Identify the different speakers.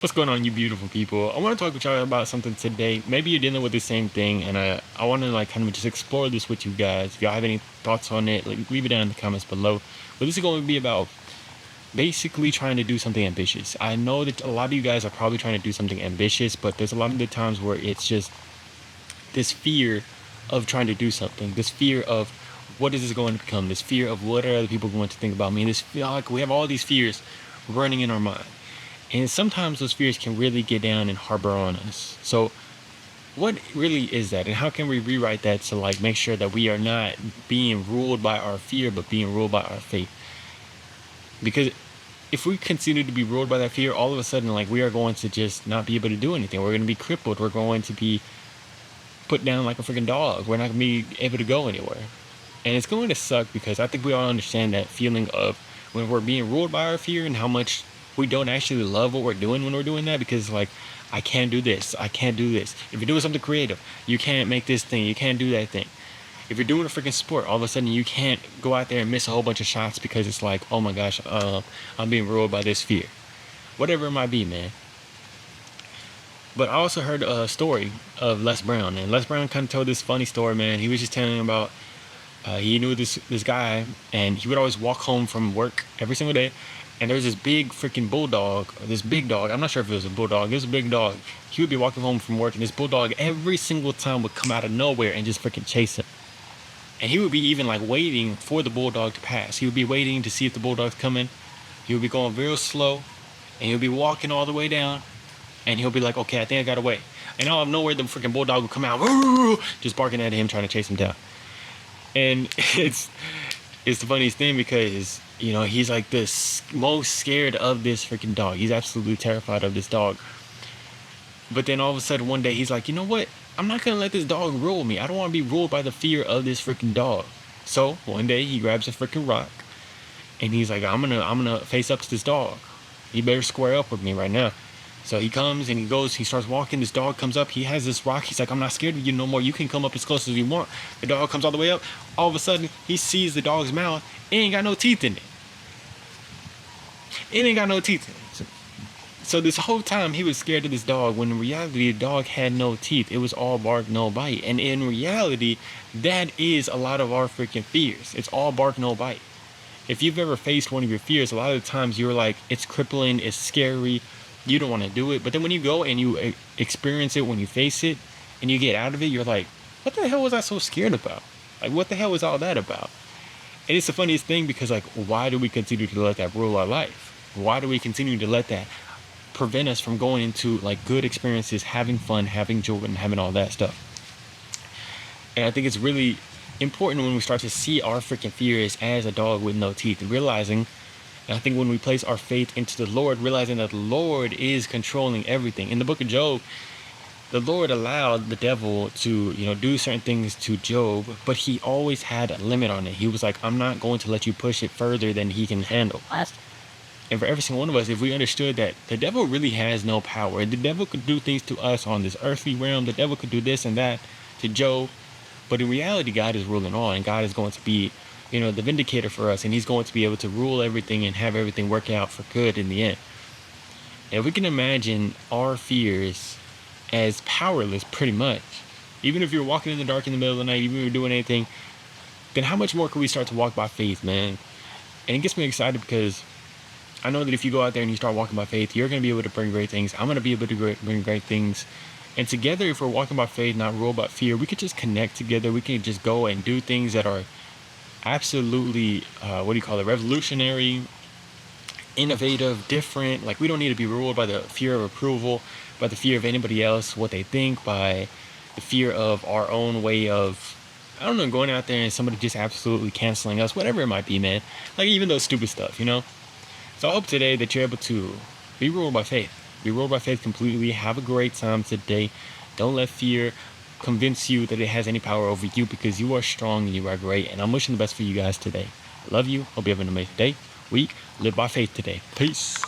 Speaker 1: What's going on, you beautiful people? I want to talk with y'all about something today. Maybe you're dealing with the same thing, and I want to kind of just explore this with you guys. If y'all have any thoughts on it, leave it down in the comments below. But this is going to be about basically trying to do something ambitious. I know that a lot of you guys are probably trying to do something ambitious, but there's a lot of the times where it's just this fear of trying to do something, this fear of what is this going to become, this fear of what are other people going to think about me, this feel like we have all these fears running in our mind. And sometimes those fears can really get down and harbor on us. So what really is that? And how can we rewrite that to make sure that we are not being ruled by our fear, but being ruled by our faith? Because if we continue to be ruled by that fear, all of a sudden, we are going to just not be able to do anything. We're going to be crippled. We're going to be put down like a freaking dog. We're not going to be able to go anywhere. And it's going to suck because I think we all understand that feeling of when we're being ruled by our fear and how much we don't actually love what we're doing when we're doing that, because I can't do this, I can't do this. If you're doing something creative, you can't make this thing, you can't do that thing. If you're doing a freaking sport, all of a sudden you can't go out there and miss a whole bunch of shots because it's oh my gosh, I'm being ruled by this fear. Whatever it might be, man. But I also heard a story of Les Brown, and Les Brown kind of told this funny story, man. He was just telling about he knew this guy, and he would always walk home from work every single day. And there's this big freaking bulldog, this big dog. I'm not sure if it was a bulldog. It was a big dog. He would be walking home from work, and this bulldog every single time would come out of nowhere and just freaking chase him. And he would be even waiting for the bulldog to pass. He would be waiting to see if the bulldog's coming. He would be going real slow, and he would be walking all the way down. And he'll be like, okay, I think I got away. And out of nowhere, the freaking bulldog would come out, just barking at him, trying to chase him down. And it's the funniest thing because, he's the most scared of this freaking dog. He's absolutely terrified of this dog. But then all of a sudden one day he's like, you know what? I'm not going to let this dog rule me. I don't want to be ruled by the fear of this freaking dog. So one day he grabs a freaking rock and he's like, I'm gonna face up to this dog. He better square up with me right now. So he comes and he starts walking. This dog comes up. He has this rock. He's like, I'm not scared of you no more. You can come up as close as you want. The dog comes all the way up. All of a sudden, he sees the dog's mouth. It ain't got no teeth in it. It ain't got no teeth in it. So this whole time, he was scared of this dog, when in reality, the dog had no teeth. It was all bark, no bite. And in reality, that is a lot of our freaking fears. It's all bark, no bite. If you've ever faced one of your fears, a lot of the times you're like, it's crippling, it's scary, you don't want to do it. But then when you go and you experience it, when you face it and you get out of it, you're like, what the hell was I so scared about? What the hell was all that about? And it's the funniest thing because why do we continue to let that rule our life? Why do we continue to let that prevent us from going into good experiences, having fun, having joy, and having all that stuff? And I think it's really important when we start to see our freaking fears as a dog with no teeth, realizing, and I think when we place our faith into the Lord, realizing that the Lord is controlling everything. In the book of Job, the Lord allowed the devil to, do certain things to Job, but he always had a limit on it. He was like, I'm not going to let you push it further than he can handle. And for every single one of us, if we understood that the devil really has no power, the devil could do things to us on this earthly realm, the devil could do this and that to Job, but in reality, God is ruling all, and God is going to be the vindicator for us, and he's going to be able to rule everything and have everything work out for good in the end. And if we can imagine our fears as powerless, pretty much, even if you're walking in the dark in the middle of the night, even if you're doing anything, then how much more can we start to walk by faith, man? And it gets me excited because I know that if you go out there and you start walking by faith, you're going to be able to bring great things. I'm going to be able to bring great things. And together, if we're walking by faith, not ruled by fear, we could just connect together. We can just go and do things that are absolutely revolutionary, innovative, different. We don't need to be ruled by the fear of approval, by the fear of anybody else, what they think, by the fear of our own way of, going out there and somebody just absolutely canceling us, whatever it might be, man. Even those stupid stuff, So I hope today that you're able to be ruled by faith. Be ruled by faith completely. Have a great time today. Don't let fear convince you that it has any power over you, because you are strong and you are great. And I'm wishing the best for you guys today. I love you. Hope you have an amazing day, week. Live by faith today. Peace.